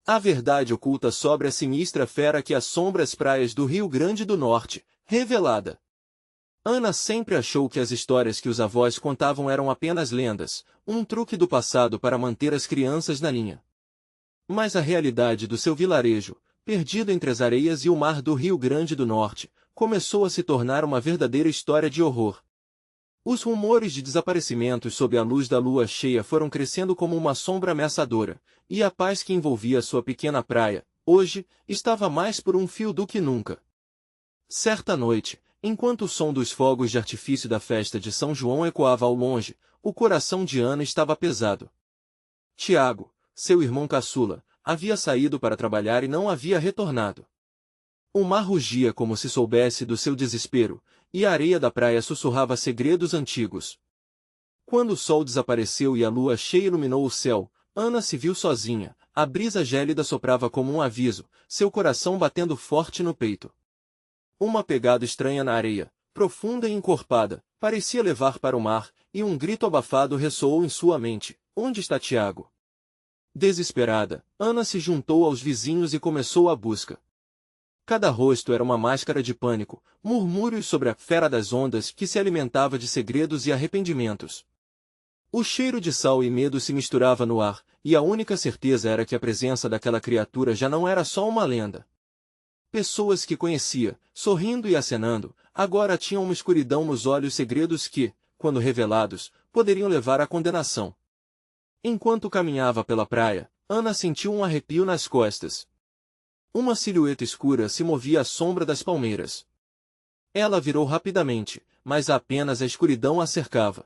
A verdade oculta sobre a sinistra fera que assombra as praias do Rio Grande do Norte, revelada. Ana sempre achou que as histórias que os avós contavam eram apenas lendas, um truque do passado para manter as crianças na linha. Mas a realidade do seu vilarejo, perdido entre as areias e o mar do Rio Grande do Norte, começou a se tornar uma verdadeira história de horror. Os rumores de desaparecimentos sob a luz da lua cheia foram crescendo como uma sombra ameaçadora, e a paz que envolvia sua pequena praia, hoje, estava mais por um fio do que nunca. Certa noite, enquanto o som dos fogos de artifício da festa de São João ecoava ao longe, o coração de Ana estava pesado. Tiago, seu irmão caçula, havia saído para trabalhar e não havia retornado. O mar rugia como se soubesse do seu desespero, e a areia da praia sussurrava segredos antigos. Quando o sol desapareceu e a lua cheia iluminou o céu, Ana se viu sozinha, a brisa gélida soprava como um aviso, seu coração batendo forte no peito. Uma pegada estranha na areia, profunda e encorpada, parecia levar para o mar, e um grito abafado ressoou em sua mente: onde está Tiago? Desesperada, Ana se juntou aos vizinhos e começou a busca. Cada rosto era uma máscara de pânico, murmúrios sobre a fera das ondas que se alimentava de segredos e arrependimentos. O cheiro de sal e medo se misturava no ar, e a única certeza era que a presença daquela criatura já não era só uma lenda. Pessoas que conhecia, sorrindo e acenando, agora tinham uma escuridão nos olhos, segredos que, quando revelados, poderiam levar à condenação. Enquanto caminhava pela praia, Ana sentiu um arrepio nas costas. Uma silhueta escura se movia à sombra das palmeiras. Ela virou rapidamente, mas apenas a escuridão a cercava.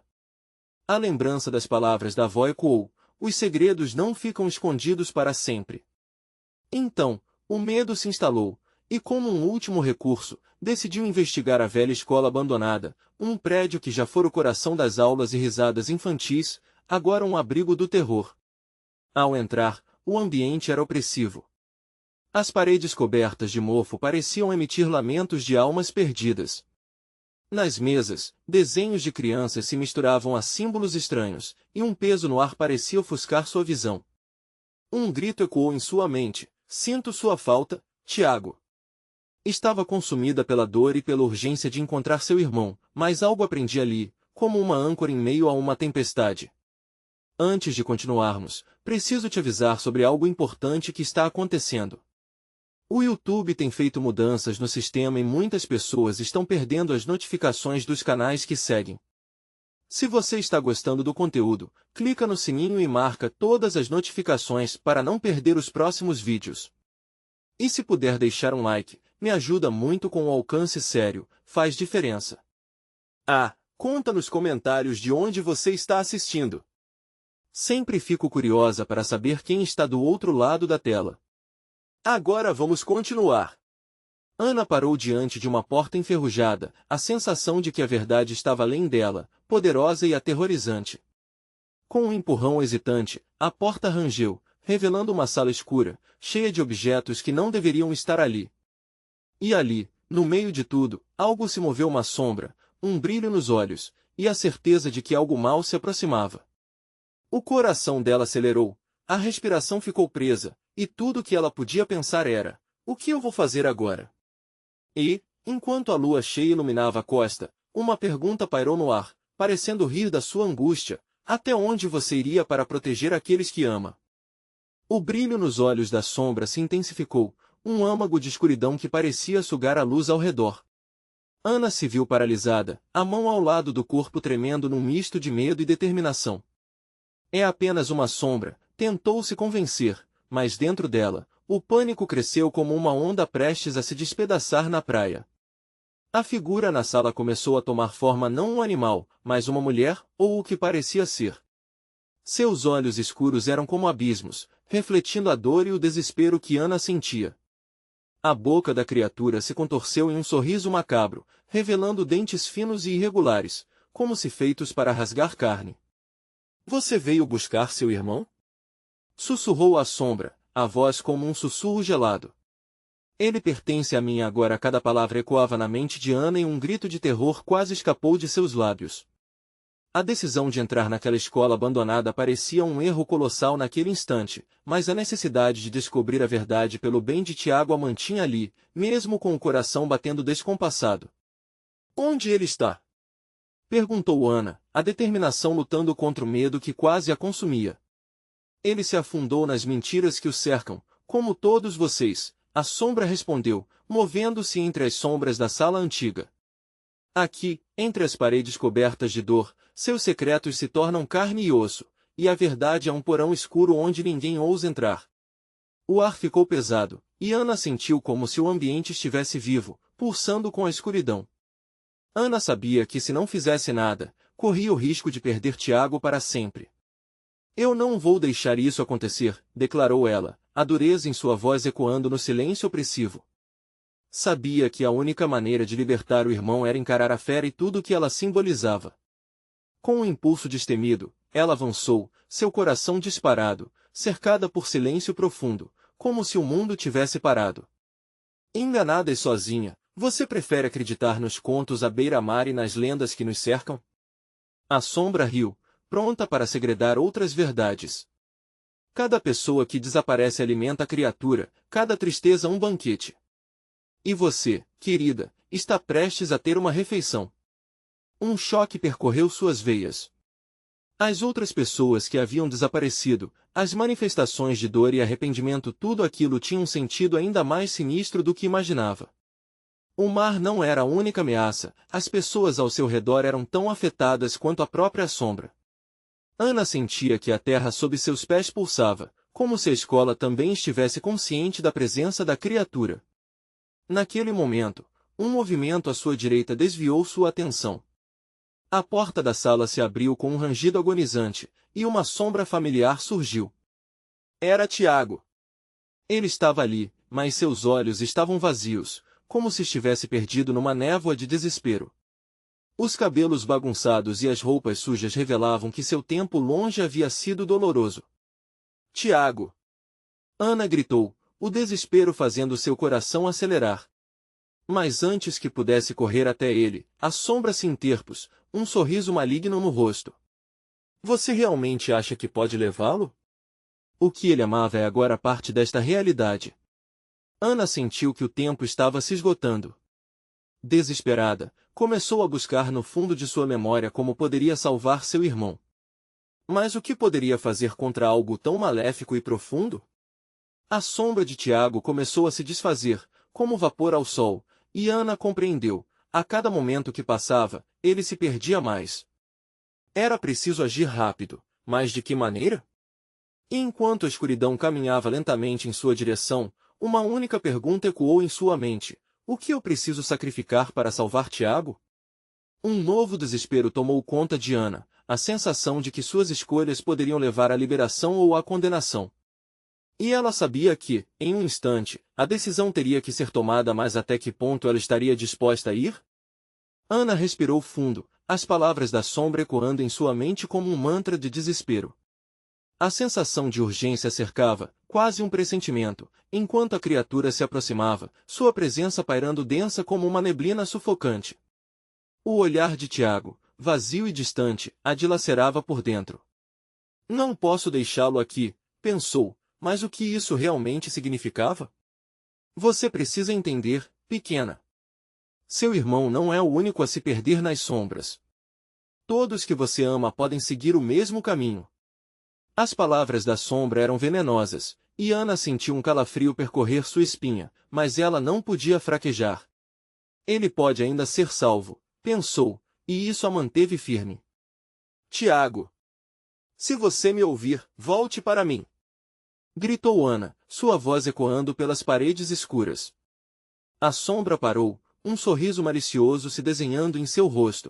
A lembrança das palavras da avó ecoou: os segredos não ficam escondidos para sempre. Então, o medo se instalou, e como um último recurso, decidiu investigar a velha escola abandonada, um prédio que já fora o coração das aulas e risadas infantis, agora um abrigo do terror. Ao entrar, o ambiente era opressivo. As paredes cobertas de mofo pareciam emitir lamentos de almas perdidas. Nas mesas, desenhos de crianças se misturavam a símbolos estranhos, e um peso no ar parecia ofuscar sua visão. Um grito ecoou em sua mente: sinto sua falta, Tiago. Estava consumida pela dor e pela urgência de encontrar seu irmão, mas algo aprendia ali, como uma âncora em meio a uma tempestade. Antes de continuarmos, preciso te avisar sobre algo importante que está acontecendo. O YouTube tem feito mudanças no sistema e muitas pessoas estão perdendo as notificações dos canais que seguem. Se você está gostando do conteúdo, clica no sininho e marca todas as notificações para não perder os próximos vídeos. E se puder deixar um like, me ajuda muito com o alcance sério, faz diferença. Conta nos comentários de onde você está assistindo. Sempre fico curiosa para saber quem está do outro lado da tela. Agora vamos continuar. Ana parou diante de uma porta enferrujada, a sensação de que a verdade estava além dela, poderosa e aterrorizante. Com um empurrão hesitante, a porta rangeu, revelando uma sala escura, cheia de objetos que não deveriam estar ali. E ali, no meio de tudo, algo se moveu, uma sombra, um brilho nos olhos, e a certeza de que algo mal se aproximava. O coração dela acelerou, a respiração ficou presa, e tudo o que ela podia pensar era: o que eu vou fazer agora? E, enquanto a lua cheia iluminava a costa, uma pergunta pairou no ar, parecendo rir da sua angústia: até onde você iria para proteger aqueles que ama? O brilho nos olhos da sombra se intensificou, um âmago de escuridão que parecia sugar a luz ao redor. Ana se viu paralisada, a mão ao lado do corpo tremendo num misto de medo e determinação. É apenas uma sombra, tentou se convencer, mas dentro dela, o pânico cresceu como uma onda prestes a se despedaçar na praia. A figura na sala começou a tomar forma, não um animal, mas uma mulher, ou o que parecia ser. Seus olhos escuros eram como abismos, refletindo a dor e o desespero que Ana sentia. A boca da criatura se contorceu em um sorriso macabro, revelando dentes finos e irregulares, como se feitos para rasgar carne. Você veio buscar seu irmão? Sussurrou a sombra, a voz como um sussurro gelado. Ele pertence a mim agora. Cada palavra ecoava na mente de Ana e um grito de terror quase escapou de seus lábios. A decisão de entrar naquela escola abandonada parecia um erro colossal naquele instante, mas a necessidade de descobrir a verdade pelo bem de Tiago a mantinha ali, mesmo com o coração batendo descompassado. Onde ele está? Perguntou Ana, a determinação lutando contra o medo que quase a consumia. Ele se afundou nas mentiras que o cercam, como todos vocês, a sombra respondeu, movendo-se entre as sombras da sala antiga. Aqui, entre as paredes cobertas de dor, seus secretos se tornam carne e osso, e a verdade é um porão escuro onde ninguém ousa entrar. O ar ficou pesado, e Ana sentiu como se o ambiente estivesse vivo, pulsando com a escuridão. Ana sabia que se não fizesse nada, corria o risco de perder Tiago para sempre. Eu não vou deixar isso acontecer, declarou ela, a dureza em sua voz ecoando no silêncio opressivo. Sabia que a única maneira de libertar o irmão era encarar a fera e tudo o que ela simbolizava. Com um impulso destemido, ela avançou, seu coração disparado, cercada por silêncio profundo, como se o mundo tivesse parado. Enganada e sozinha, você prefere acreditar nos contos à beira-mar e nas lendas que nos cercam? A sombra riu, pronta para segredar outras verdades. Cada pessoa que desaparece alimenta a criatura, cada tristeza um banquete. E você, querida, está prestes a ter uma refeição. Um choque percorreu suas veias. As outras pessoas que haviam desaparecido, as manifestações de dor e arrependimento, tudo aquilo tinha um sentido ainda mais sinistro do que imaginava. O mar não era a única ameaça, as pessoas ao seu redor eram tão afetadas quanto a própria sombra. Ana sentia que a terra sob seus pés pulsava, como se a escola também estivesse consciente da presença da criatura. Naquele momento, um movimento à sua direita desviou sua atenção. A porta da sala se abriu com um rangido agonizante, e uma sombra familiar surgiu. Era Tiago. Ele estava ali, mas seus olhos estavam vazios, como se estivesse perdido numa névoa de desespero. Os cabelos bagunçados e as roupas sujas revelavam que seu tempo longe havia sido doloroso. Tiago! Ana gritou, o desespero fazendo seu coração acelerar. Mas antes que pudesse correr até ele, a sombra se interpôs, um sorriso maligno no rosto. Você realmente acha que pode levá-lo? O que ele amava é agora parte desta realidade. Ana sentiu que o tempo estava se esgotando. Desesperada, começou a buscar no fundo de sua memória como poderia salvar seu irmão. Mas o que poderia fazer contra algo tão maléfico e profundo? A sombra de Tiago começou a se desfazer, como vapor ao sol, e Ana compreendeu, a cada momento que passava, ele se perdia mais. Era preciso agir rápido, mas de que maneira? E enquanto a escuridão caminhava lentamente em sua direção, uma única pergunta ecoou em sua mente: o que eu preciso sacrificar para salvar Tiago? Um novo desespero tomou conta de Ana, a sensação de que suas escolhas poderiam levar à liberação ou à condenação. E ela sabia que, em um instante, a decisão teria que ser tomada, mas até que ponto ela estaria disposta a ir? Ana respirou fundo, as palavras da sombra ecoando em sua mente como um mantra de desespero. A sensação de urgência cercava, quase um pressentimento, enquanto a criatura se aproximava, sua presença pairando densa como uma neblina sufocante. O olhar de Tiago, vazio e distante, a dilacerava por dentro. Não posso deixá-lo aqui, pensou, mas o que isso realmente significava? Você precisa entender, pequena. Seu irmão não é o único a se perder nas sombras. Todos que você ama podem seguir o mesmo caminho. As palavras da sombra eram venenosas, e Ana sentiu um calafrio percorrer sua espinha, mas ela não podia fraquejar. Ele pode ainda ser salvo, pensou, e isso a manteve firme. Tiago! Se você me ouvir, volte para mim! Gritou Ana, sua voz ecoando pelas paredes escuras. A sombra parou, um sorriso malicioso se desenhando em seu rosto.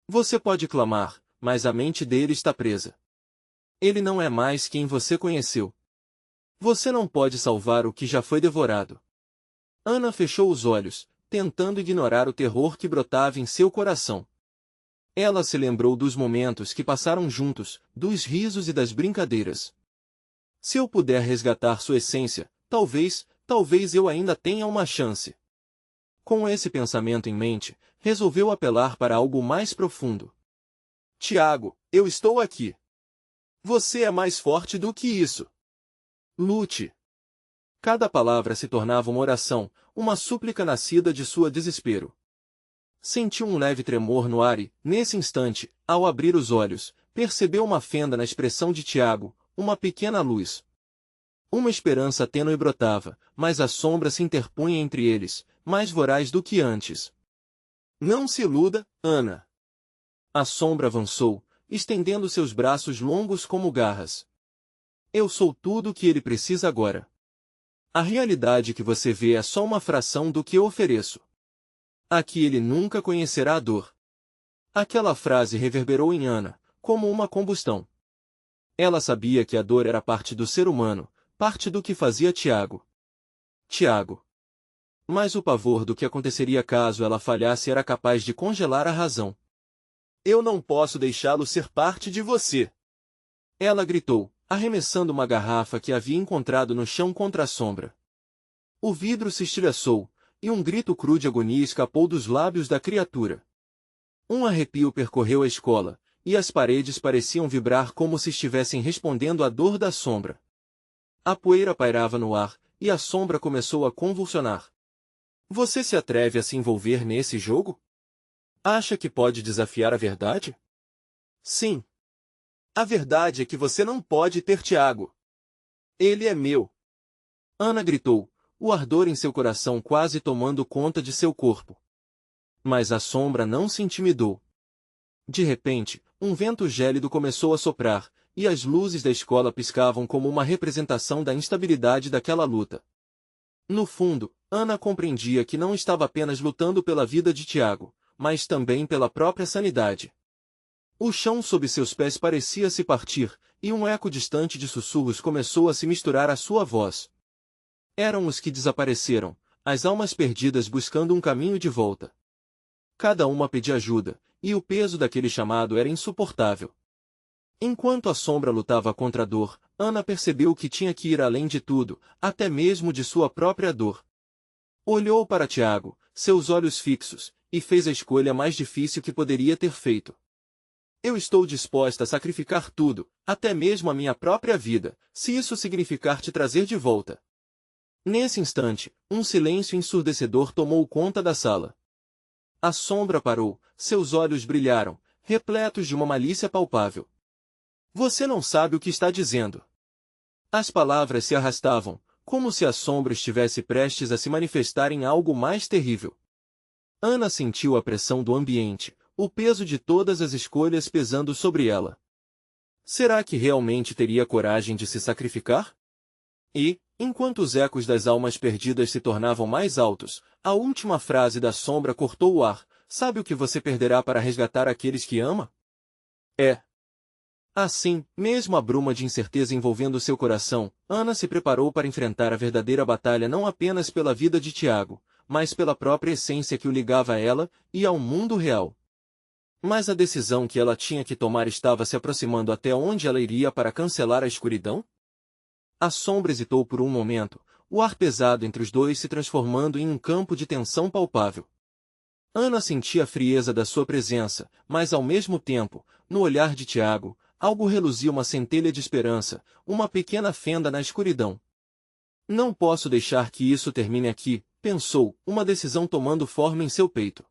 Você pode clamar, mas a mente dele está presa. Ele não é mais quem você conheceu. Você não pode salvar o que já foi devorado. Ana fechou os olhos, tentando ignorar o terror que brotava em seu coração. Ela se lembrou dos momentos que passaram juntos, dos risos e das brincadeiras. Se eu puder resgatar sua essência, talvez eu ainda tenha uma chance. Com esse pensamento em mente, resolveu apelar para algo mais profundo. Tiago, eu estou aqui. Você é mais forte do que isso. Lute. Cada palavra se tornava uma oração, uma súplica nascida de sua desespero. Sentiu um leve tremor no ar e, nesse instante, ao abrir os olhos, percebeu uma fenda na expressão de Tiago, uma pequena luz. Uma esperança tênue brotava, mas a sombra se interpunha entre eles, mais voraz do que antes. Não se iluda, Ana. A sombra avançou, estendendo seus braços longos como garras. Eu sou tudo o que ele precisa agora. A realidade que você vê é só uma fração do que eu ofereço. Aqui ele nunca conhecerá a dor. Aquela frase reverberou em Ana, como uma combustão. Ela sabia que a dor era parte do ser humano, parte do que fazia Tiago. Tiago. Mas o pavor do que aconteceria caso ela falhasse era capaz de congelar a razão. Eu não posso deixá-lo ser parte de você. Ela gritou, arremessando uma garrafa que havia encontrado no chão contra a sombra. O vidro se estilhaçou, e um grito cru de agonia escapou dos lábios da criatura. Um arrepio percorreu a escola, e as paredes pareciam vibrar como se estivessem respondendo à dor da sombra. A poeira pairava no ar, e a sombra começou a convulsionar. Você se atreve a se envolver nesse jogo? Acha que pode desafiar a verdade? Sim. A verdade é que você não pode ter Tiago. Ele é meu. Ana gritou, o ardor em seu coração quase tomando conta de seu corpo. Mas a sombra não se intimidou. De repente, um vento gélido começou a soprar, e as luzes da escola piscavam como uma representação da instabilidade daquela luta. No fundo, Ana compreendia que não estava apenas lutando pela vida de Tiago, mas também pela própria sanidade. O chão sob seus pés parecia se partir, e um eco distante de sussurros começou a se misturar à sua voz. Eram os que desapareceram, as almas perdidas buscando um caminho de volta. Cada uma pedia ajuda, e o peso daquele chamado era insuportável. Enquanto a sombra lutava contra a dor, Ana percebeu que tinha que ir além de tudo, até mesmo de sua própria dor. Olhou para Tiago, seus olhos fixos, e fez a escolha mais difícil que poderia ter feito. Eu estou disposta a sacrificar tudo, até mesmo a minha própria vida, se isso significar te trazer de volta. Nesse instante, um silêncio ensurdecedor tomou conta da sala. A sombra parou, seus olhos brilharam, repletos de uma malícia palpável. Você não sabe o que está dizendo. As palavras se arrastavam, como se a sombra estivesse prestes a se manifestar em algo mais terrível. Ana sentiu a pressão do ambiente, o peso de todas as escolhas pesando sobre ela. Será que realmente teria coragem de se sacrificar? E, enquanto os ecos das almas perdidas se tornavam mais altos, a última frase da sombra cortou o ar. Sabe o que você perderá para resgatar aqueles que ama? É. Assim, mesmo a bruma de incerteza envolvendo seu coração, Ana se preparou para enfrentar a verdadeira batalha não apenas pela vida de Tiago, mas pela própria essência que o ligava a ela e ao mundo real. Mas a decisão que ela tinha que tomar estava se aproximando. Até onde ela iria para cancelar a escuridão? A sombra hesitou por um momento, o ar pesado entre os dois se transformando em um campo de tensão palpável. Ana sentia a frieza da sua presença, mas ao mesmo tempo, no olhar de Tiago, algo reluzia, uma centelha de esperança, uma pequena fenda na escuridão. Não posso deixar que isso termine aqui, pensou, uma decisão tomando forma em seu peito.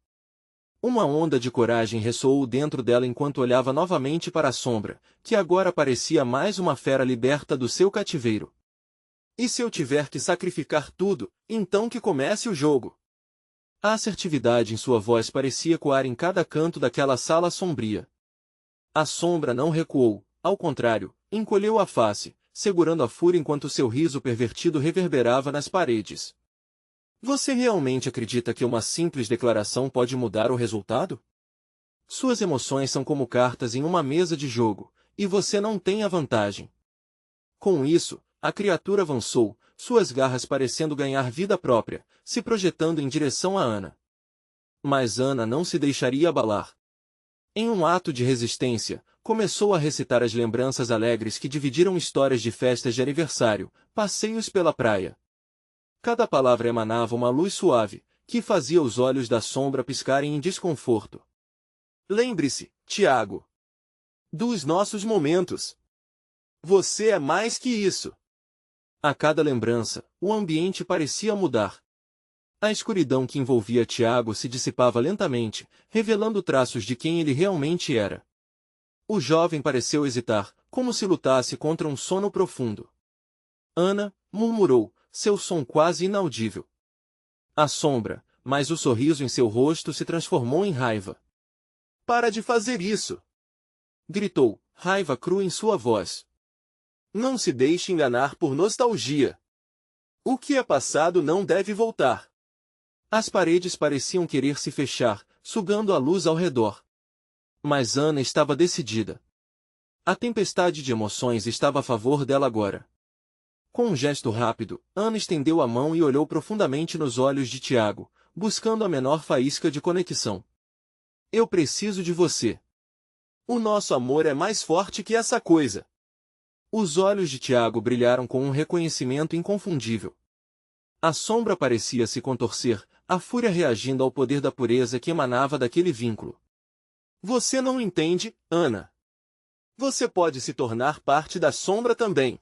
Uma onda de coragem ressoou dentro dela enquanto olhava novamente para a sombra, que agora parecia mais uma fera liberta do seu cativeiro. E se eu tiver que sacrificar tudo, então que comece o jogo. A assertividade em sua voz parecia ecoar em cada canto daquela sala sombria. A sombra não recuou, ao contrário, encolheu a face, segurando a fúria enquanto seu riso pervertido reverberava nas paredes. Você realmente acredita que uma simples declaração pode mudar o resultado? Suas emoções são como cartas em uma mesa de jogo, e você não tem a vantagem. Com isso, a criatura avançou, suas garras parecendo ganhar vida própria, se projetando em direção a Ana. Mas Ana não se deixaria abalar. Em um ato de resistência, começou a recitar as lembranças alegres que dividiram histórias de festas de aniversário, passeios pela praia. Cada palavra emanava uma luz suave, que fazia os olhos da sombra piscarem em desconforto. Lembre-se, Tiago. dos nossos momentos. Você é mais que isso. A cada lembrança, o ambiente parecia mudar. A escuridão que envolvia Tiago se dissipava lentamente, revelando traços de quem ele realmente era. O jovem pareceu hesitar, como se lutasse contra um sono profundo. Ana, murmurou, seu som quase inaudível. A sombra, mas o sorriso em seu rosto se transformou em raiva. Para de fazer isso! Gritou, raiva crua em sua voz. Não se deixe enganar por nostalgia. O que é passado não deve voltar. As paredes pareciam querer se fechar, sugando a luz ao redor. Mas Ana estava decidida. A tempestade de emoções estava a favor dela agora. Com um gesto rápido, Ana estendeu a mão e olhou profundamente nos olhos de Tiago, buscando a menor faísca de conexão. Eu preciso de você. O nosso amor é mais forte que essa coisa. Os olhos de Tiago brilharam com um reconhecimento inconfundível. A sombra parecia se contorcer, a fúria reagindo ao poder da pureza que emanava daquele vínculo. Você não entende, Ana. Você pode se tornar parte da sombra também.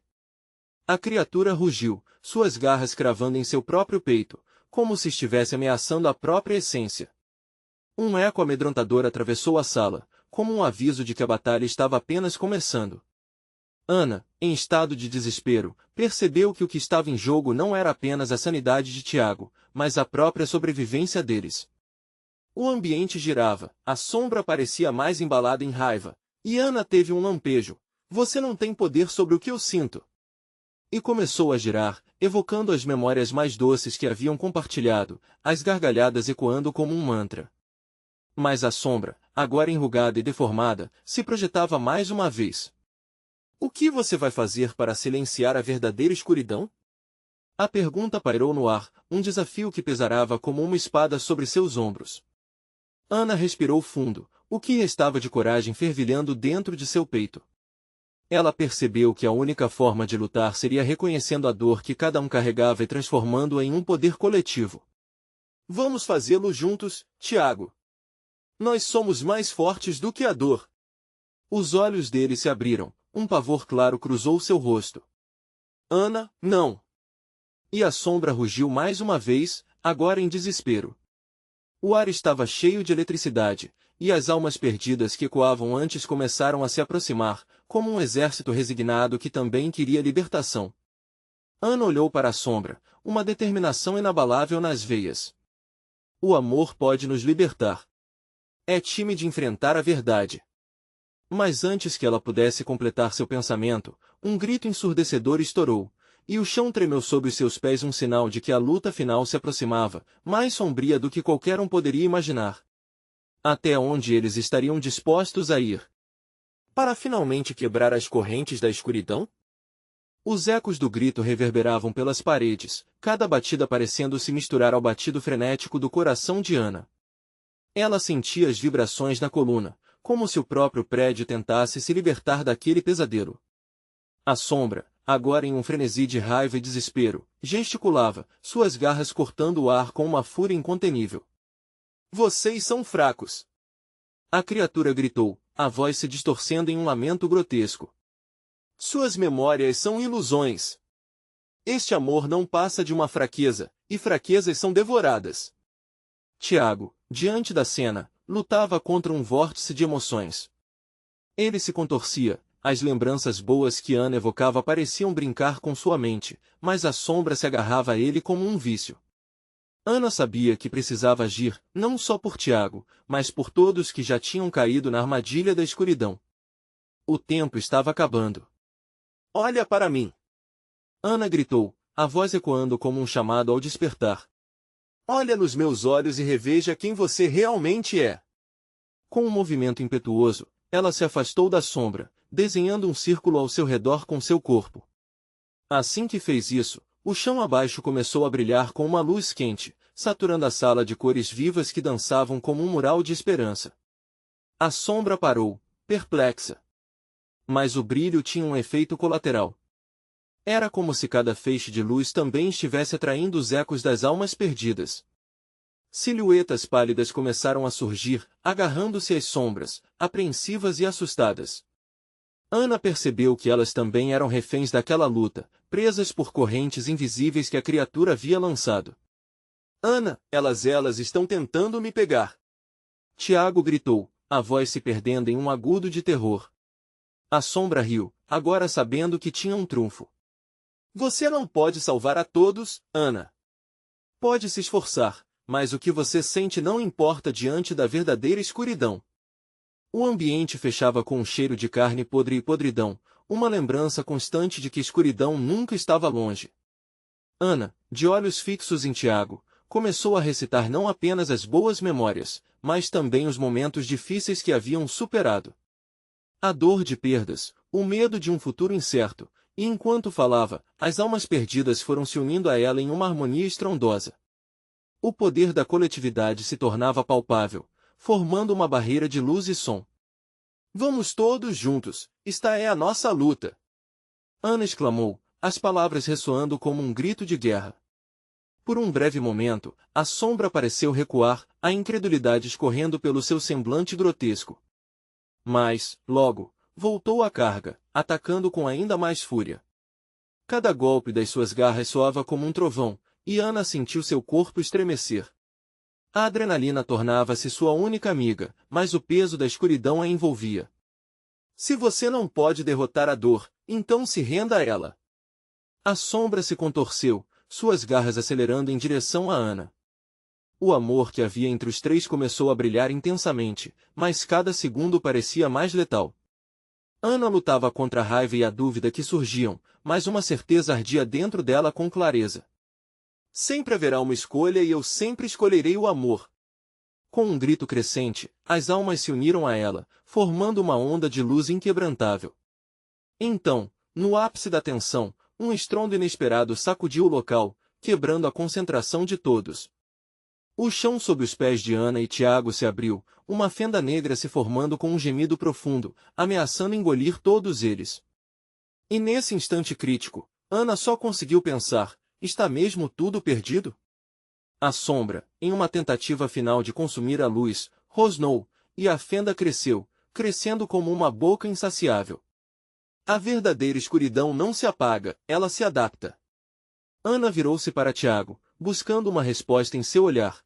A criatura rugiu, suas garras cravando em seu próprio peito, como se estivesse ameaçando a própria essência. Um eco amedrontador atravessou a sala, como um aviso de que a batalha estava apenas começando. Ana, em estado de desespero, percebeu que o que estava em jogo não era apenas a sanidade de Tiago, mas a própria sobrevivência deles. O ambiente girava, a sombra parecia mais embalada em raiva, e Ana teve um lampejo. Você não tem poder sobre o que eu sinto. E começou a girar, evocando as memórias mais doces que haviam compartilhado, as gargalhadas ecoando como um mantra. Mas a sombra, agora enrugada e deformada, se projetava mais uma vez. O que você vai fazer para silenciar a verdadeira escuridão? A pergunta pairou no ar, um desafio que pesarava como uma espada sobre seus ombros. Ana respirou fundo, o que restava de coragem fervilhando dentro de seu peito. Ela percebeu que a única forma de lutar seria reconhecendo a dor que cada um carregava e transformando-a em um poder coletivo. Vamos fazê-lo juntos, Tiago. Nós somos mais fortes do que a dor. Os olhos dele se abriram, um pavor claro cruzou seu rosto. Ana, não! E a sombra rugiu mais uma vez, agora em desespero. O ar estava cheio de eletricidade, e as almas perdidas que ecoavam antes começaram a se aproximar, como um exército resignado que também queria libertação. Ana olhou para a sombra, uma determinação inabalável nas veias. O amor pode nos libertar. É time de enfrentar a verdade. Mas antes que ela pudesse completar seu pensamento, um grito ensurdecedor estourou, e o chão tremeu sob os seus pés, um sinal de que a luta final se aproximava, mais sombria do que qualquer um poderia imaginar. Até onde eles estariam dispostos a ir? Para finalmente quebrar as correntes da escuridão? Os ecos do grito reverberavam pelas paredes, cada batida parecendo se misturar ao batido frenético do coração de Ana. Ela sentia as vibrações na coluna, como se o próprio prédio tentasse se libertar daquele pesadelo. A sombra, agora em um frenesi de raiva e desespero, gesticulava, suas garras cortando o ar com uma fúria incontenível. Vocês são fracos! A criatura gritou, a voz se distorcendo em um lamento grotesco. Suas memórias são ilusões. Este amor não passa de uma fraqueza, e fraquezas são devoradas. Tiago, diante da cena, lutava contra um vórtice de emoções. Ele se contorcia, as lembranças boas que Ana evocava pareciam brincar com sua mente, mas a sombra se agarrava a ele como um vício. Ana sabia que precisava agir, não só por Tiago, mas por todos que já tinham caído na armadilha da escuridão. O tempo estava acabando. Olha para mim! Ana gritou, a voz ecoando como um chamado ao despertar. Olha nos meus olhos e reveja quem você realmente é. Com um movimento impetuoso, ela se afastou da sombra, desenhando um círculo ao seu redor com seu corpo. Assim que fez isso, o chão abaixo começou a brilhar com uma luz quente, saturando a sala de cores vivas que dançavam como um mural de esperança. A sombra parou, perplexa. Mas o brilho tinha um efeito colateral. Era como se cada feixe de luz também estivesse atraindo os ecos das almas perdidas. Silhuetas pálidas começaram a surgir, agarrando-se às sombras, apreensivas e assustadas. Ana percebeu que elas também eram reféns daquela luta, presas por correntes invisíveis que a criatura havia lançado. Ana, elas estão tentando me pegar! Tiago gritou, a voz se perdendo em um agudo de terror. A sombra riu, agora sabendo que tinha um trunfo. Você não pode salvar a todos, Ana. Pode se esforçar, mas o que você sente não importa diante da verdadeira escuridão. O ambiente fechava com um cheiro de carne podre e podridão, uma lembrança constante de que escuridão nunca estava longe. Ana, de olhos fixos em Tiago, começou a recitar não apenas as boas memórias, mas também os momentos difíceis que haviam superado. A dor de perdas, o medo de um futuro incerto, e enquanto falava, as almas perdidas foram se unindo a ela em uma harmonia estrondosa. O poder da coletividade se tornava palpável, formando uma barreira de luz e som. Vamos todos juntos, esta é a nossa luta! Ana exclamou, as palavras ressoando como um grito de guerra. Por um breve momento, a sombra pareceu recuar, a incredulidade escorrendo pelo seu semblante grotesco. Mas, logo, voltou à carga, atacando com ainda mais fúria. Cada golpe das suas garras soava como um trovão, e Ana sentiu seu corpo estremecer. A adrenalina tornava-se sua única amiga, mas o peso da escuridão a envolvia. Se você não pode derrotar a dor, então se renda a ela. A sombra se contorceu, suas garras acelerando em direção a Ana. O amor que havia entre os três começou a brilhar intensamente, mas cada segundo parecia mais letal. Ana lutava contra a raiva e a dúvida que surgiam, mas uma certeza ardia dentro dela com clareza. Sempre haverá uma escolha e eu sempre escolherei o amor. Com um grito crescente, as almas se uniram a ela, formando uma onda de luz inquebrantável. Então, no ápice da tensão, um estrondo inesperado sacudiu o local, quebrando a concentração de todos. O chão sob os pés de Ana e Tiago se abriu, uma fenda negra se formando com um gemido profundo, ameaçando engolir todos eles. E nesse instante crítico, Ana só conseguiu pensar, está mesmo tudo perdido? A sombra, em uma tentativa final de consumir a luz, rosnou, e a fenda cresceu, crescendo como uma boca insaciável. A verdadeira escuridão não se apaga, ela se adapta. Ana virou-se para Tiago, buscando uma resposta em seu olhar.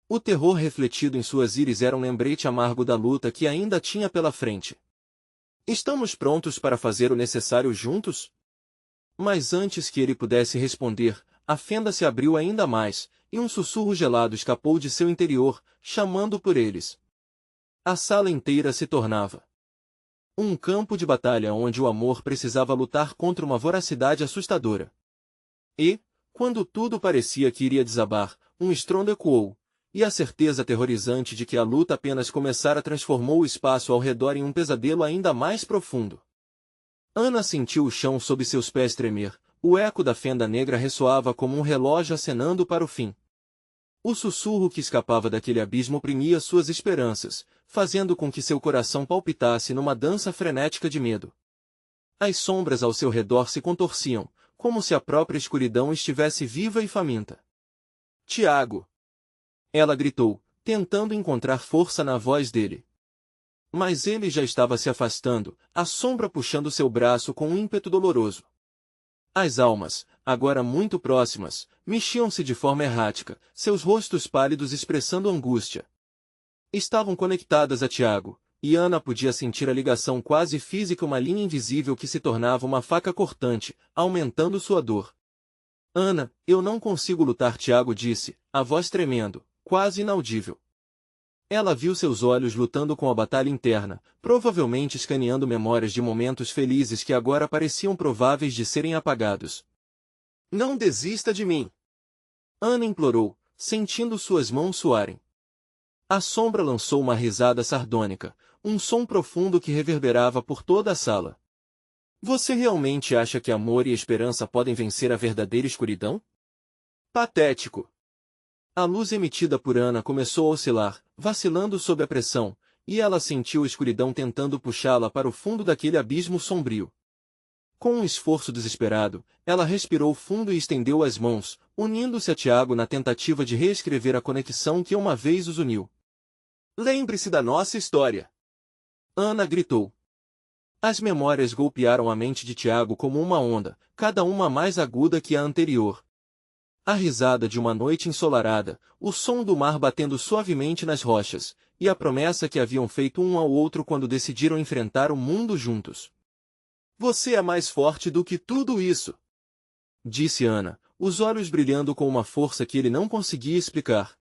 O terror refletido em suas íris era um lembrete amargo da luta que ainda tinha pela frente. Estamos prontos para fazer o necessário juntos? Mas antes que ele pudesse responder, a fenda se abriu ainda mais, e um sussurro gelado escapou de seu interior, chamando por eles. A sala inteira se tornava um campo de batalha onde o amor precisava lutar contra uma voracidade assustadora. E, quando tudo parecia que iria desabar, um estrondo ecoou, e a certeza aterrorizante de que a luta apenas começara transformou o espaço ao redor em um pesadelo ainda mais profundo. Ana sentiu o chão sob seus pés tremer, o eco da fenda negra ressoava como um relógio acenando para o fim. O sussurro que escapava daquele abismo oprimia suas esperanças, fazendo com que seu coração palpitasse numa dança frenética de medo. As sombras ao seu redor se contorciam, como se a própria escuridão estivesse viva e faminta. Tiago! Ela gritou, tentando encontrar força na voz dele. Mas ele já estava se afastando, a sombra puxando seu braço com um ímpeto doloroso. As almas, agora muito próximas, mexiam-se de forma errática, seus rostos pálidos expressando angústia. Estavam conectadas a Tiago, e Ana podia sentir a ligação quase física, uma linha invisível que se tornava uma faca cortante, aumentando sua dor. Ana, eu não consigo lutar, Tiago disse, a voz tremendo, quase inaudível. Ela viu seus olhos lutando com a batalha interna, provavelmente escaneando memórias de momentos felizes que agora pareciam prováveis de serem apagados. Não desista de mim! Ana implorou, sentindo suas mãos suarem. A sombra lançou uma risada sardônica, um som profundo que reverberava por toda a sala. Você realmente acha que amor e esperança podem vencer a verdadeira escuridão? Patético! A luz emitida por Ana começou a oscilar, vacilando sob a pressão, e ela sentiu a escuridão tentando puxá-la para o fundo daquele abismo sombrio. Com um esforço desesperado, ela respirou fundo e estendeu as mãos, unindo-se a Tiago na tentativa de reescrever a conexão que uma vez os uniu. Lembre-se da nossa história! Ana gritou. As memórias golpearam a mente de Tiago como uma onda, cada uma mais aguda que a anterior. A risada de uma noite ensolarada, o som do mar batendo suavemente nas rochas, e a promessa que haviam feito um ao outro quando decidiram enfrentar o mundo juntos. Você é mais forte do que tudo isso, disse Ana, os olhos brilhando com uma força que ele não conseguia explicar.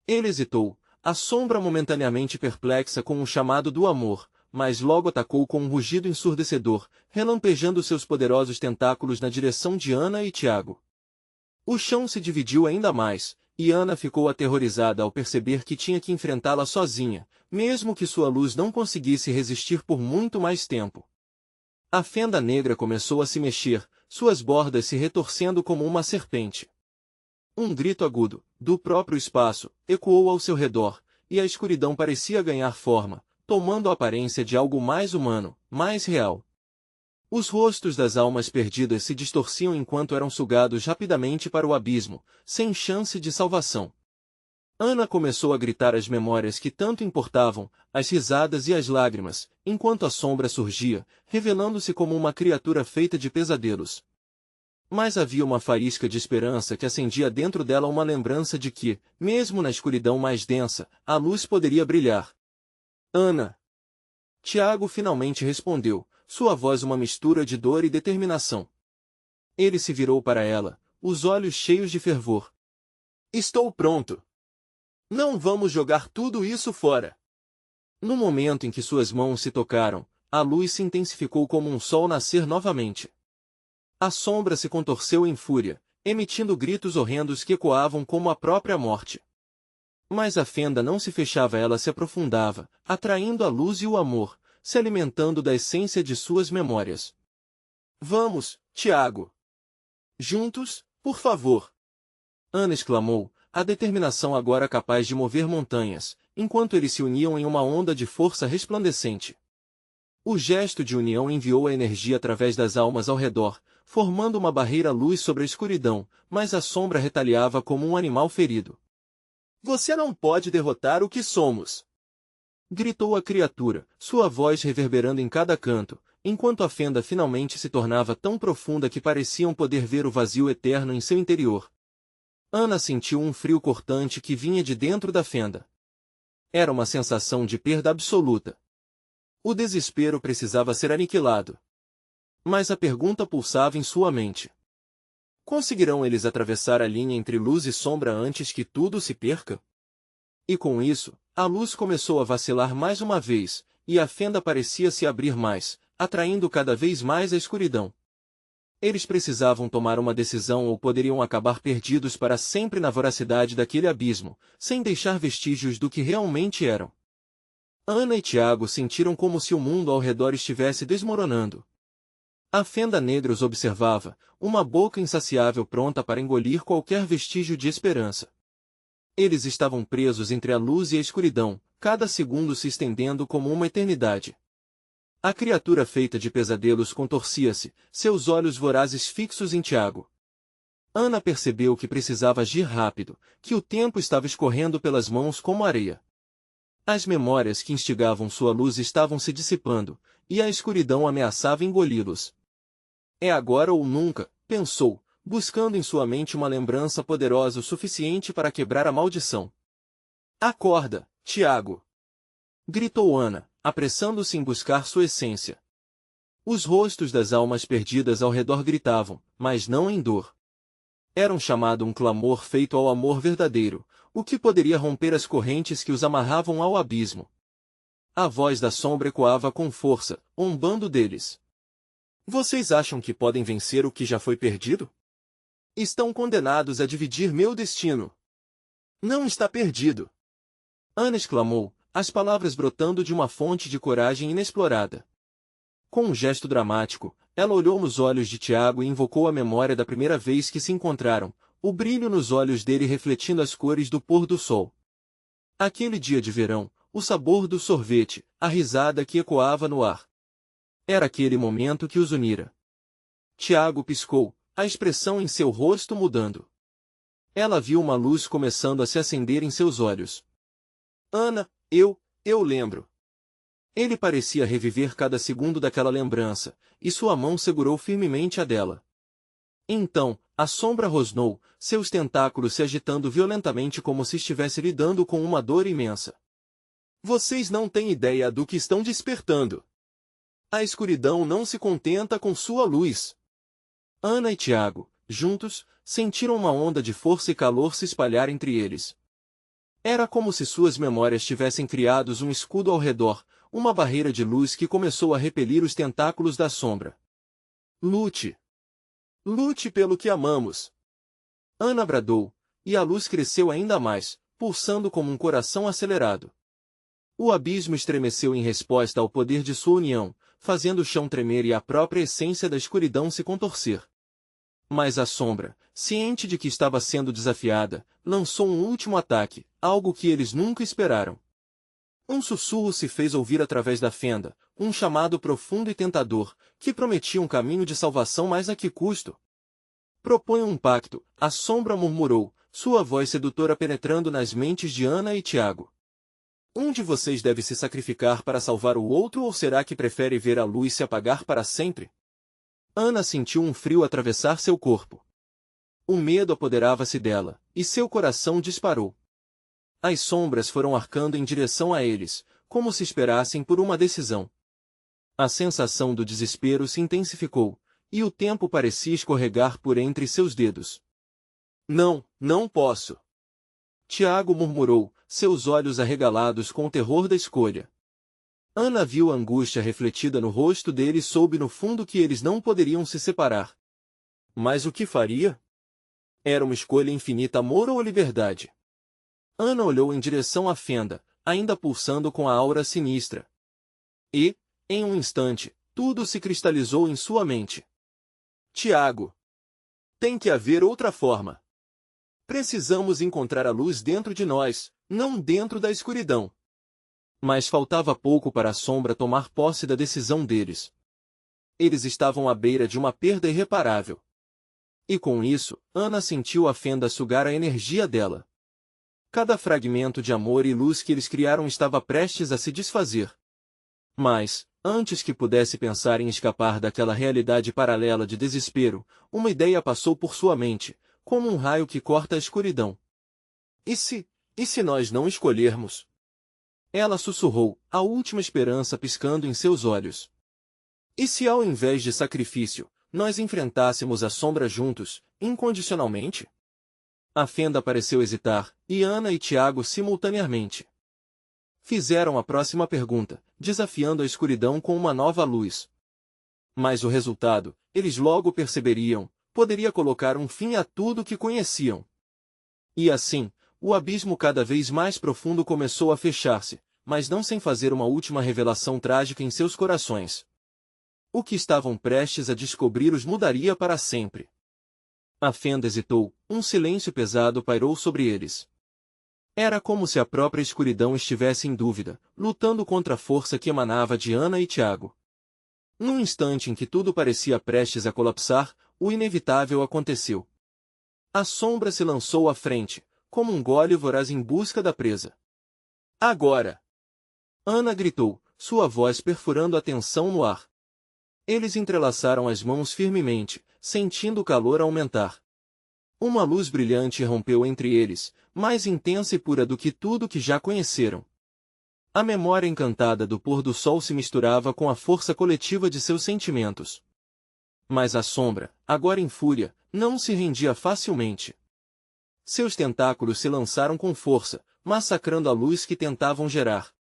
Ele hesitou, a sombra momentaneamente perplexa com o chamado do amor, mas logo atacou com um rugido ensurdecedor, relampejando seus poderosos tentáculos na direção de Ana e Tiago. O chão se dividiu ainda mais, e Ana ficou aterrorizada ao perceber que tinha que enfrentá-la sozinha, mesmo que sua luz não conseguisse resistir por muito mais tempo. A fenda negra começou a se mexer, suas bordas se retorcendo como uma serpente. Um grito agudo, do próprio espaço, ecoou ao seu redor, e a escuridão parecia ganhar forma, tomando a aparência de algo mais humano, mais real. Os rostos das almas perdidas se distorciam enquanto eram sugados rapidamente para o abismo, sem chance de salvação. Ana começou a gritar as memórias que tanto importavam, as risadas e as lágrimas, enquanto a sombra surgia, revelando-se como uma criatura feita de pesadelos. Mas havia uma faísca de esperança que acendia dentro dela uma lembrança de que, mesmo na escuridão mais densa, a luz poderia brilhar. Ana! Tiago finalmente respondeu, sua voz uma mistura de dor e determinação. Ele se virou para ela, os olhos cheios de fervor. Estou pronto! Não vamos jogar tudo isso fora! No momento em que suas mãos se tocaram, a luz se intensificou como um sol nascer novamente. A sombra se contorceu em fúria, emitindo gritos horrendos que ecoavam como a própria morte. Mas a fenda não se fechava, ela se aprofundava, atraindo a luz e o amor, se alimentando da essência de suas memórias. Vamos, Tiago! Juntos, por favor! Ana exclamou, a determinação agora capaz de mover montanhas, enquanto eles se uniam em uma onda de força resplandecente. O gesto de união enviou a energia através das almas ao redor, formando uma barreira-luz sobre a escuridão, mas a sombra retaliava como um animal ferido. Você não pode derrotar o que somos! Gritou a criatura, sua voz reverberando em cada canto, enquanto a fenda finalmente se tornava tão profunda que pareciam poder ver o vazio eterno em seu interior. Ana sentiu um frio cortante que vinha de dentro da fenda. Era uma sensação de perda absoluta. O desespero precisava ser aniquilado. Mas a pergunta pulsava em sua mente. Conseguirão eles atravessar a linha entre luz e sombra antes que tudo se perca? E com isso, a luz começou a vacilar mais uma vez, e a fenda parecia se abrir mais, atraindo cada vez mais a escuridão. Eles precisavam tomar uma decisão ou poderiam acabar perdidos para sempre na voracidade daquele abismo, sem deixar vestígios do que realmente eram. Ana e Tiago sentiram como se o mundo ao redor estivesse desmoronando. A fenda negra os observava, uma boca insaciável pronta para engolir qualquer vestígio de esperança. Eles estavam presos entre a luz e a escuridão, cada segundo se estendendo como uma eternidade. A criatura feita de pesadelos contorcia-se, seus olhos vorazes fixos em Tiago. Ana percebeu que precisava agir rápido, que o tempo estava escorrendo pelas mãos como areia. As memórias que instigavam sua luz estavam se dissipando, e a escuridão ameaçava engoli-los. É agora ou nunca, pensou, buscando em sua mente uma lembrança poderosa o suficiente para quebrar a maldição. Acorda, Tiago! Gritou Ana, apressando-se em buscar sua essência. Os rostos das almas perdidas ao redor gritavam, mas não em dor. Era um chamado, um clamor feito ao amor verdadeiro, o que poderia romper as correntes que os amarravam ao abismo. A voz da sombra ecoava com força, zombando deles. Vocês acham que podem vencer o que já foi perdido? Estão condenados a dividir meu destino. Não está perdido! Ana exclamou, as palavras brotando de uma fonte de coragem inexplorada. Com um gesto dramático, ela olhou nos olhos de Tiago e invocou a memória da primeira vez que se encontraram, o brilho nos olhos dele refletindo as cores do pôr do sol. Aquele dia de verão, o sabor do sorvete, a risada que ecoava no ar. Era aquele momento que os unira. Tiago piscou, a expressão em seu rosto mudando. Ela viu uma luz começando a se acender em seus olhos. Ana, eu lembro. Ele parecia reviver cada segundo daquela lembrança, e sua mão segurou firmemente a dela. Então, a sombra rosnou, seus tentáculos se agitando violentamente como se estivesse lidando com uma dor imensa. Vocês não têm ideia do que estão despertando. A escuridão não se contenta com sua luz. Ana e Tiago, juntos, sentiram uma onda de força e calor se espalhar entre eles. Era como se suas memórias tivessem criado um escudo ao redor, uma barreira de luz que começou a repelir os tentáculos da sombra. Lute! Lute pelo que amamos! Ana bradou, e a luz cresceu ainda mais, pulsando como um coração acelerado. O abismo estremeceu em resposta ao poder de sua união, fazendo o chão tremer e a própria essência da escuridão se contorcer. Mas a sombra, ciente de que estava sendo desafiada, lançou um último ataque, algo que eles nunca esperaram. Um sussurro se fez ouvir através da fenda, um chamado profundo e tentador, que prometia um caminho de salvação mas a que custo? Proponho um pacto, a sombra murmurou, sua voz sedutora penetrando nas mentes de Ana e Tiago. Um de vocês deve se sacrificar para salvar o outro ou será que prefere ver a luz se apagar para sempre? Ana sentiu um frio atravessar seu corpo. O medo apoderava-se dela, e seu coração disparou. As sombras foram arcando em direção a eles, como se esperassem por uma decisão. A sensação do desespero se intensificou, e o tempo parecia escorregar por entre seus dedos. Não, não posso! Tiago murmurou, seus olhos arregalados com o terror da escolha. Ana viu a angústia refletida no rosto dele e soube no fundo que eles não poderiam se separar. Mas o que faria? Era uma escolha infinita: amor ou liberdade? Ana olhou em direção à fenda, ainda pulsando com a aura sinistra. E, em um instante, tudo se cristalizou em sua mente. Tiago! Tem que haver outra forma. Precisamos encontrar a luz dentro de nós, não dentro da escuridão. Mas faltava pouco para a sombra tomar posse da decisão deles. Eles estavam à beira de uma perda irreparável. E com isso, Ana sentiu a fenda sugar a energia dela. Cada fragmento de amor e luz que eles criaram estava prestes a se desfazer. Mas, antes que pudesse pensar em escapar daquela realidade paralela de desespero, uma ideia passou por sua mente, como um raio que corta a escuridão. E se nós não escolhermos? Ela sussurrou, a última esperança piscando em seus olhos. E se ao invés de sacrifício, nós enfrentássemos a sombra juntos, incondicionalmente? A fenda pareceu hesitar, e Ana e Tiago simultaneamente fizeram a próxima pergunta, desafiando a escuridão com uma nova luz. Mas o resultado, eles logo perceberiam, poderia colocar um fim a tudo que conheciam. E assim, o abismo cada vez mais profundo começou a fechar-se, mas não sem fazer uma última revelação trágica em seus corações. O que estavam prestes a descobrir os mudaria para sempre. A fenda hesitou, um silêncio pesado pairou sobre eles. Era como se a própria escuridão estivesse em dúvida, lutando contra a força que emanava de Ana e Tiago. Num instante em que tudo parecia prestes a colapsar, o inevitável aconteceu. A sombra se lançou à frente, como um gole voraz em busca da presa. Agora! Ana gritou, sua voz perfurando a tensão no ar. Eles entrelaçaram as mãos firmemente, sentindo o calor aumentar. Uma luz brilhante rompeu entre eles, mais intensa e pura do que tudo que já conheceram. A memória encantada do pôr do sol se misturava com a força coletiva de seus sentimentos. Mas a sombra, agora em fúria, não se rendia facilmente. Seus tentáculos se lançaram com força, massacrando a luz que tentavam gerar.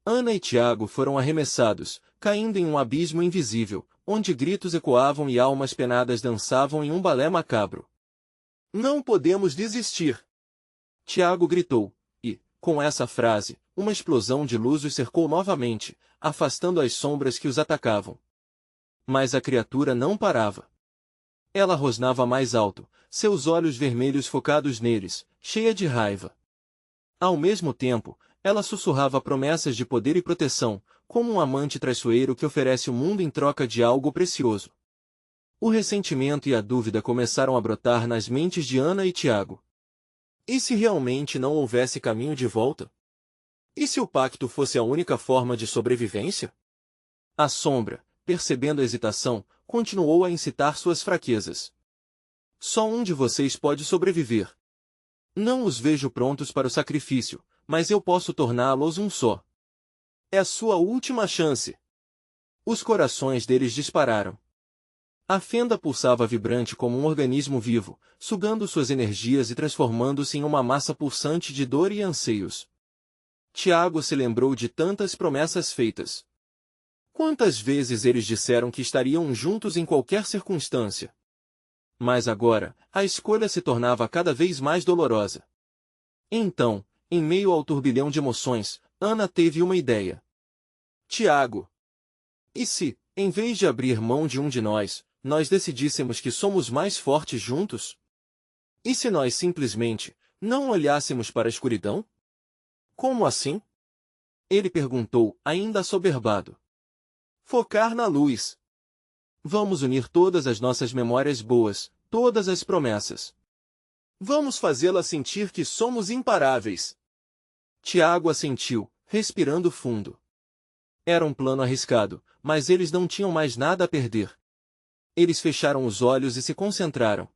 Ana e Tiago foram arremessados, caindo em um abismo invisível, onde gritos ecoavam e almas penadas dançavam em um balé macabro. Não podemos desistir! Tiago gritou, e, com essa frase, uma explosão de luz os cercou novamente, afastando as sombras que os atacavam. Mas a criatura não parava. Ela rosnava mais alto, seus olhos vermelhos focados neles, cheia de raiva. Ao mesmo tempo, ela sussurrava promessas de poder e proteção, como um amante traiçoeiro que oferece o mundo em troca de algo precioso. O ressentimento e a dúvida começaram a brotar nas mentes de Ana e Tiago. E se realmente não houvesse caminho de volta? E se o pacto fosse a única forma de sobrevivência? A sombra, percebendo a hesitação, continuou a incitar suas fraquezas. Só um de vocês pode sobreviver. Não os vejo prontos para o sacrifício, mas eu posso torná-los um só. É a sua última chance. Os corações deles dispararam. A fenda pulsava vibrante como um organismo vivo, sugando suas energias e transformando-se em uma massa pulsante de dor e anseios. Tiago se lembrou de tantas promessas feitas. Quantas vezes eles disseram que estariam juntos em qualquer circunstância? Mas agora, a escolha se tornava cada vez mais dolorosa. Então, em meio ao turbilhão de emoções, Ana teve uma ideia. Tiago, e se, em vez de abrir mão de um de nós, nós decidíssemos que somos mais fortes juntos? E se nós simplesmente não olhássemos para a escuridão? Como assim? Ele perguntou, ainda assoberbado. Focar na luz. Vamos unir todas as nossas memórias boas, todas as promessas. Vamos fazê-la sentir que somos imparáveis. Tiago assentiu, respirando fundo. Era um plano arriscado, mas eles não tinham mais nada a perder. Eles fecharam os olhos e se concentraram.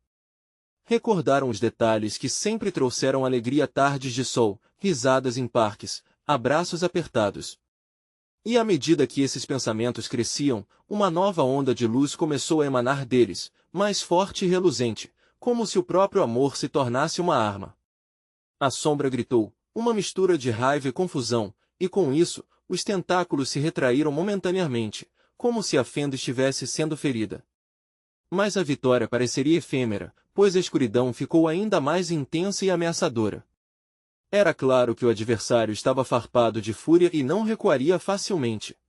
Recordaram os detalhes que sempre trouxeram alegria: tardes de sol, risadas em parques, abraços apertados. E à medida que esses pensamentos cresciam, uma nova onda de luz começou a emanar deles, mais forte e reluzente, como se o próprio amor se tornasse uma arma. A sombra gritou, uma mistura de raiva e confusão, e com isso, os tentáculos se retraíram momentaneamente, como se a fenda estivesse sendo ferida. Mas a vitória pareceria efêmera, pois a escuridão ficou ainda mais intensa e ameaçadora. Era claro que o adversário estava farpado de fúria e não recuaria facilmente.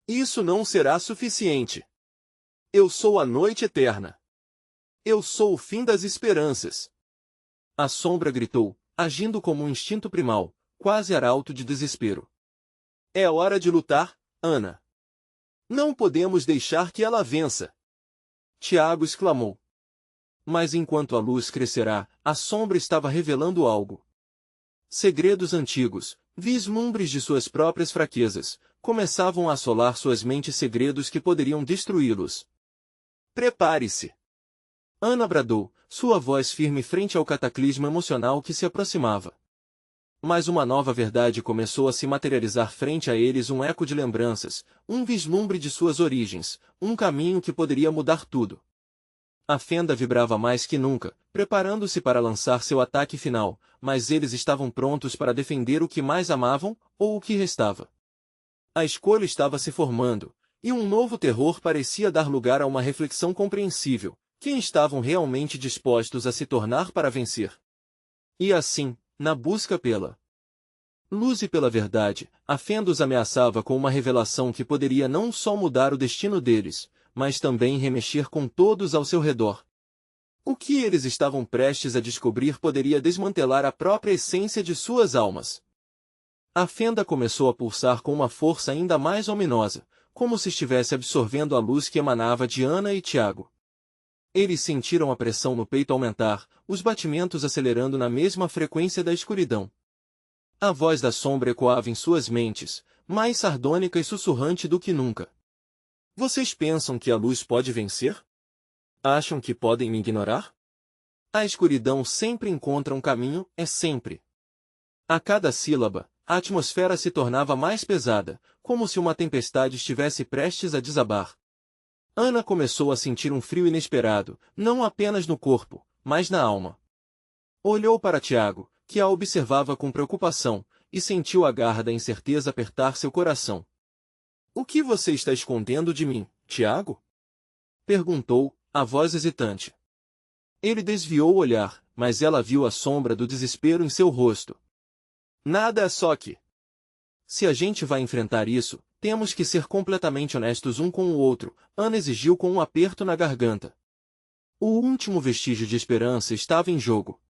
Isso não será suficiente. Eu sou a noite eterna. Eu sou o fim das esperanças. A sombra gritou, agindo como um instinto primal, quase arauto de desespero. É hora de lutar, Ana. Não podemos deixar que ela vença. Tiago exclamou. Mas enquanto a luz crescerá, a sombra estava revelando algo. Segredos antigos, vislumbres de suas próprias fraquezas, começavam a assolar suas mentes, segredos que poderiam destruí-los. Prepare-se! Ana bradou, sua voz firme frente ao cataclismo emocional que se aproximava. Mas uma nova verdade começou a se materializar frente a eles, um eco de lembranças, um vislumbre de suas origens, um caminho que poderia mudar tudo. A fenda vibrava mais que nunca, preparando-se para lançar seu ataque final, mas eles estavam prontos para defender o que mais amavam, ou o que restava. A escolha estava se formando, e um novo terror parecia dar lugar a uma reflexão compreensível: quem estavam realmente dispostos a se tornar para vencer? E assim, na busca pela luz e pela verdade, a fenda os ameaçava com uma revelação que poderia não só mudar o destino deles, mas também remexer com todos ao seu redor. O que eles estavam prestes a descobrir poderia desmantelar a própria essência de suas almas. A fenda começou a pulsar com uma força ainda mais ominosa, como se estivesse absorvendo a luz que emanava de Ana e Tiago. Eles sentiram a pressão no peito aumentar, os batimentos acelerando na mesma frequência da escuridão. A voz da sombra ecoava em suas mentes, mais sardônica e sussurrante do que nunca. Vocês pensam que a luz pode vencer? Acham que podem me ignorar? A escuridão sempre encontra um caminho, é sempre. A cada sílaba, a atmosfera se tornava mais pesada, como se uma tempestade estivesse prestes a desabar. Ana começou a sentir um frio inesperado, não apenas no corpo, mas na alma. Olhou para Tiago, que a observava com preocupação, e sentiu a garra da incerteza apertar seu coração. O que você está escondendo de mim, Tiago? Perguntou, a voz hesitante. Ele desviou o olhar, mas ela viu a sombra do desespero em seu rosto. Nada, é só que... Se a gente vai enfrentar isso, temos que ser completamente honestos um com o outro, Ana exigiu com um aperto na garganta. O último vestígio de esperança estava em jogo.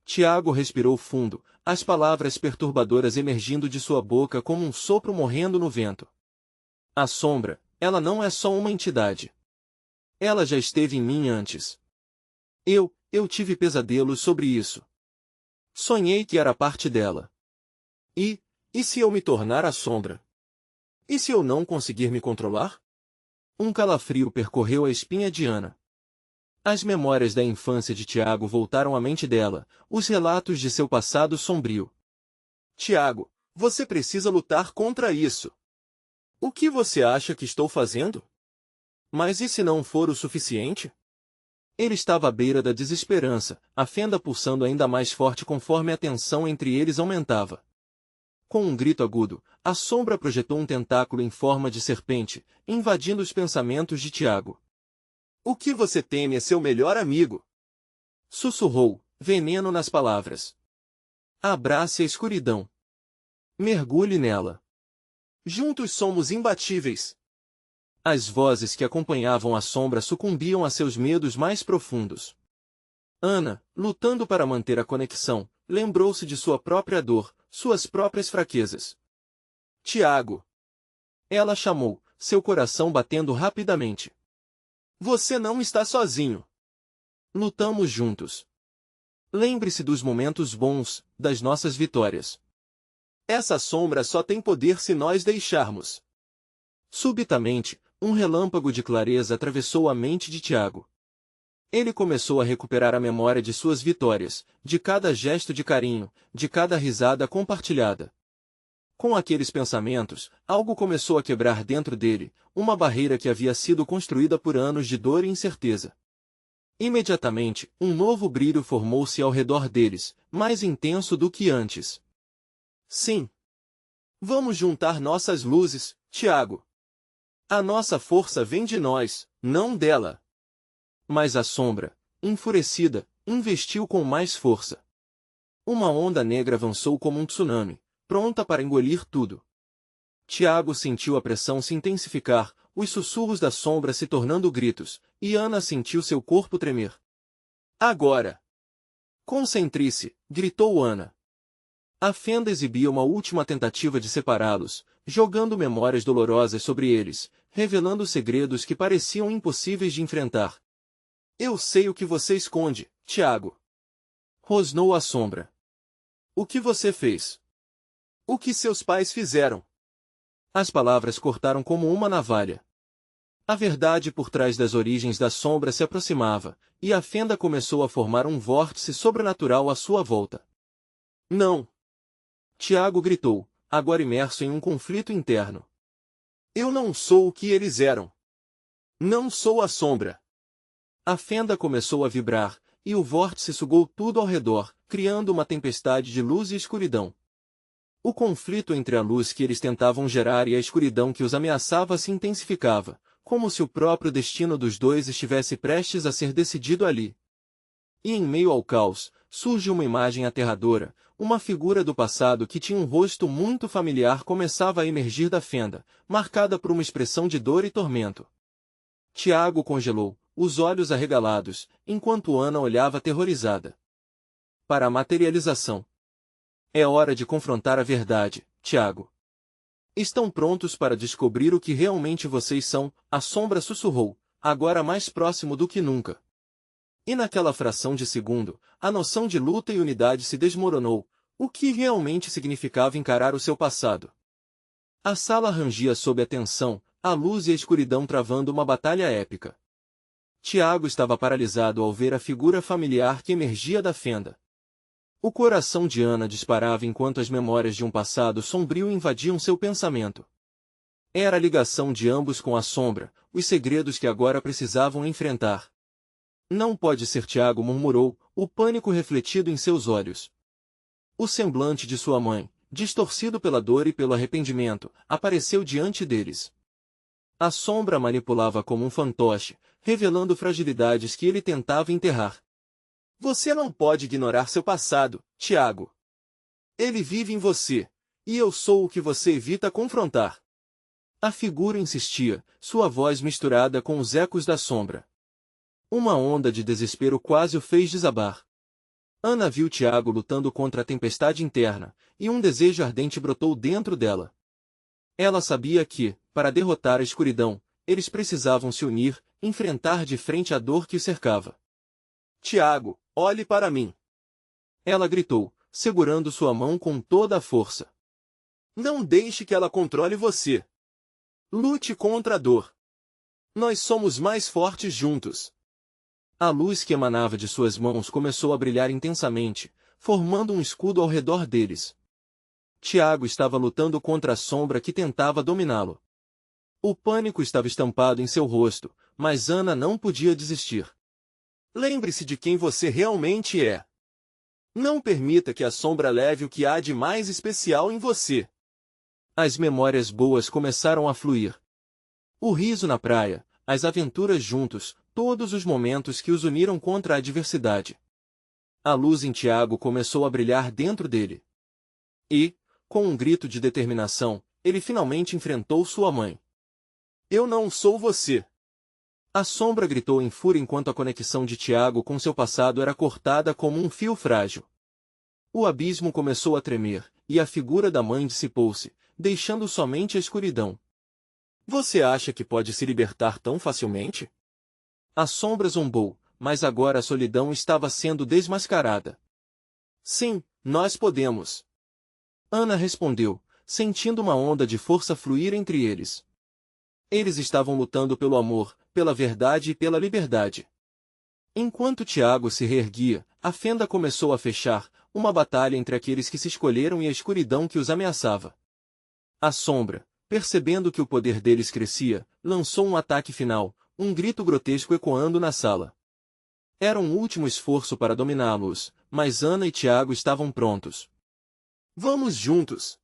Tiago respirou fundo, as palavras perturbadoras emergindo de sua boca como um sopro morrendo no vento. A sombra, ela não é só uma entidade. Ela já esteve em mim antes. Eu tive pesadelos sobre isso. Sonhei que era parte dela. E E se eu me tornar a sombra? E se eu não conseguir me controlar? Um calafrio percorreu a espinha de Ana. As memórias da infância de Tiago voltaram à mente dela, os relatos de seu passado sombrio. Tiago, você precisa lutar contra isso. O que você acha que estou fazendo? Mas e se não for o suficiente? Ele estava à beira da desesperança, a fenda pulsando ainda mais forte conforme a tensão entre eles aumentava. Com um grito agudo, a sombra projetou um tentáculo em forma de serpente, invadindo os pensamentos de Tiago. O que você teme é seu melhor amigo. Sussurrou, veneno nas palavras. Abrace a escuridão. Mergulhe nela. Juntos somos imbatíveis. As vozes que acompanhavam a sombra sucumbiam a seus medos mais profundos. Ana, lutando para manter a conexão, lembrou-se de sua própria dor, suas próprias fraquezas. Tiago. Ela chamou, seu coração batendo rapidamente. Você não está sozinho. Lutamos juntos. Lembre-se dos momentos bons, das nossas vitórias. Essa sombra só tem poder se nós deixarmos. Subitamente, um relâmpago de clareza atravessou a mente de Tiago. Ele começou a recuperar a memória de suas vitórias, de cada gesto de carinho, de cada risada compartilhada. Com aqueles pensamentos, algo começou a quebrar dentro dele, uma barreira que havia sido construída por anos de dor e incerteza. Imediatamente, um novo brilho formou-se ao redor deles, mais intenso do que antes. Sim. Vamos juntar nossas luzes, Tiago. A nossa força vem de nós, não dela. Mas a sombra, enfurecida, investiu com mais força. Uma onda negra avançou como um tsunami, pronta para engolir tudo. Tiago sentiu a pressão se intensificar, os sussurros da sombra se tornando gritos, e Ana sentiu seu corpo tremer. Agora! Concentre-se, gritou Ana. A fenda exibia uma última tentativa de separá-los, jogando memórias dolorosas sobre eles, revelando segredos que pareciam impossíveis de enfrentar. Eu sei o que você esconde, Tiago. Rosnou a sombra. O que você fez? O que seus pais fizeram? As palavras cortaram como uma navalha. A verdade por trás das origens da sombra se aproximava, e a fenda começou a formar um vórtice sobrenatural à sua volta. Não! Tiago gritou, agora imerso em um conflito interno. Eu não sou o que eles eram. Não sou a sombra. A fenda começou a vibrar, e o vórtice sugou tudo ao redor, criando uma tempestade de luz e escuridão. O conflito entre a luz que eles tentavam gerar e a escuridão que os ameaçava se intensificava, como se o próprio destino dos dois estivesse prestes a ser decidido ali. E em meio ao caos, surge uma imagem aterradora, uma figura do passado que tinha um rosto muito familiar começava a emergir da fenda, marcada por uma expressão de dor e tormento. Tiago congelou, os olhos arregalados, enquanto Ana olhava aterrorizada. Para a materialização. É hora de confrontar a verdade, Tiago. Estão prontos para descobrir o que realmente vocês são, a sombra sussurrou, agora mais próximo do que nunca. E naquela fração de segundo, a noção de luta e unidade se desmoronou, o que realmente significava encarar o seu passado. A sala rangia sob a tensão, a luz e a escuridão travando uma batalha épica. Tiago estava paralisado ao ver a figura familiar que emergia da fenda. O coração de Ana disparava enquanto as memórias de um passado sombrio invadiam seu pensamento. Era a ligação de ambos com a sombra, os segredos que agora precisavam enfrentar. Não pode ser, Tiago murmurou, o pânico refletido em seus olhos. O semblante de sua mãe, distorcido pela dor e pelo arrependimento, apareceu diante deles. A sombra manipulava como um fantoche, revelando fragilidades que ele tentava enterrar. Você não pode ignorar seu passado, Tiago. Ele vive em você, e eu sou o que você evita confrontar. A figura insistia, sua voz misturada com os ecos da sombra. Uma onda de desespero quase o fez desabar. Ana viu Tiago lutando contra a tempestade interna, e um desejo ardente brotou dentro dela. Ela sabia que, para derrotar a escuridão, eles precisavam se unir, enfrentar de frente a dor que o cercava. Tiago, olhe para mim! Ela gritou, segurando sua mão com toda a força. Não deixe que ela controle você. Lute contra a dor. Nós somos mais fortes juntos. A luz que emanava de suas mãos começou a brilhar intensamente, formando um escudo ao redor deles. Tiago estava lutando contra a sombra que tentava dominá-lo. O pânico estava estampado em seu rosto, mas Ana não podia desistir. Lembre-se de quem você realmente é. Não permita que a sombra leve o que há de mais especial em você. As memórias boas começaram a fluir. O riso na praia, as aventuras juntos, todos os momentos que os uniram contra a adversidade. A luz em Tiago começou a brilhar dentro dele. E, com um grito de determinação, ele finalmente enfrentou sua mãe. Eu não sou você! A sombra gritou em fúria enquanto a conexão de Tiago com seu passado era cortada como um fio frágil. O abismo começou a tremer, e a figura da mãe dissipou-se, deixando somente a escuridão. Você acha que pode se libertar tão facilmente? A sombra zombou, mas agora a solidão estava sendo desmascarada. Sim, nós podemos. Ana respondeu, sentindo uma onda de força fluir entre eles. Eles estavam lutando pelo amor, pela verdade e pela liberdade. Enquanto Tiago se reerguia, a fenda começou a fechar, uma batalha entre aqueles que se escolheram e a escuridão que os ameaçava. A sombra, percebendo que o poder deles crescia, lançou um ataque final, um grito grotesco ecoando na sala. Era um último esforço para dominá-los, mas Ana e Tiago estavam prontos. Vamos juntos!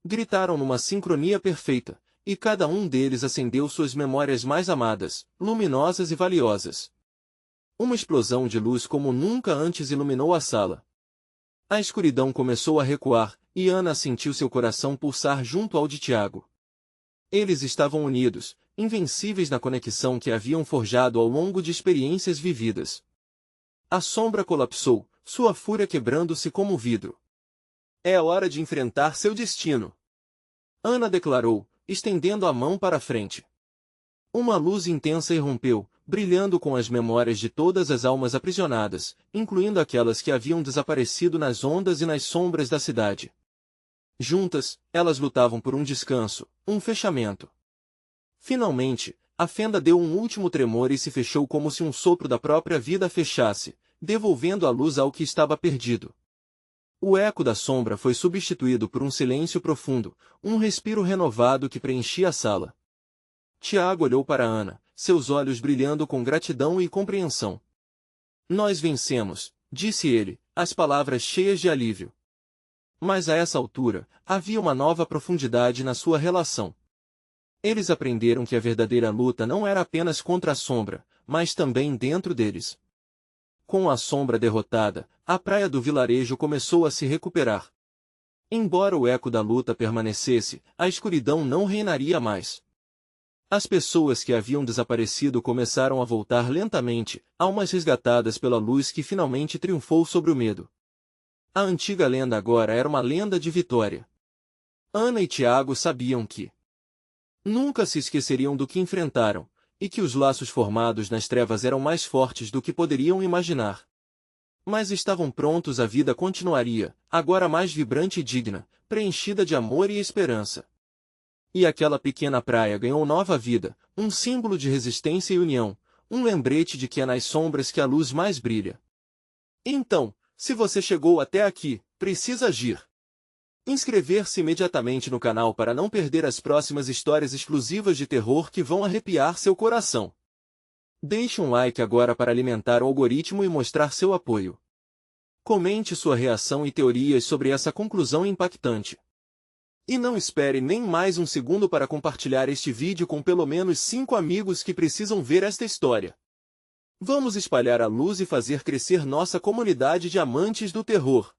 Gritaram numa sincronia perfeita, e cada um deles acendeu suas memórias mais amadas, luminosas e valiosas. Uma explosão de luz como nunca antes iluminou a sala. A escuridão começou a recuar, e Ana sentiu seu coração pulsar junto ao de Tiago. Eles estavam unidos, invencíveis na conexão que haviam forjado ao longo de experiências vividas. A sombra colapsou, sua fúria quebrando-se como vidro. É hora de enfrentar seu destino. Ana declarou, estendendo a mão para a frente. Uma luz intensa irrompeu, brilhando com as memórias de todas as almas aprisionadas, incluindo aquelas que haviam desaparecido nas ondas e nas sombras da cidade. Juntas, elas lutavam por um descanso, um fechamento. Finalmente, a fenda deu um último tremor e se fechou como se um sopro da própria vida a fechasse, devolvendo a luz ao que estava perdido. O eco da sombra foi substituído por um silêncio profundo, um respiro renovado que preenchia a sala. Tiago olhou para Ana, seus olhos brilhando com gratidão e compreensão. Nós vencemos, disse ele, as palavras cheias de alívio. Mas a essa altura, havia uma nova profundidade na sua relação. Eles aprenderam que a verdadeira luta não era apenas contra a sombra, mas também dentro deles. Com a sombra derrotada, a praia do vilarejo começou a se recuperar. Embora o eco da luta permanecesse, a escuridão não reinaria mais. As pessoas que haviam desaparecido começaram a voltar lentamente, almas resgatadas pela luz que finalmente triunfou sobre o medo. A antiga lenda agora era uma lenda de vitória. Ana e Tiago sabiam que nunca se esqueceriam do que enfrentaram, e que os laços formados nas trevas eram mais fortes do que poderiam imaginar. Mas estavam prontos, a vida continuaria, agora mais vibrante e digna, preenchida de amor e esperança. E aquela pequena praia ganhou nova vida, um símbolo de resistência e união, um lembrete de que é nas sombras que a luz mais brilha. Então, se você chegou até aqui, precisa agir. Inscrever-se imediatamente no canal para não perder as próximas histórias exclusivas de terror que vão arrepiar seu coração. Deixe um like agora para alimentar o algoritmo e mostrar seu apoio. Comente sua reação e teorias sobre essa conclusão impactante. E não espere nem mais um segundo para compartilhar este vídeo com pelo menos 5 amigos que precisam ver esta história. Vamos espalhar a luz e fazer crescer nossa comunidade de amantes do terror.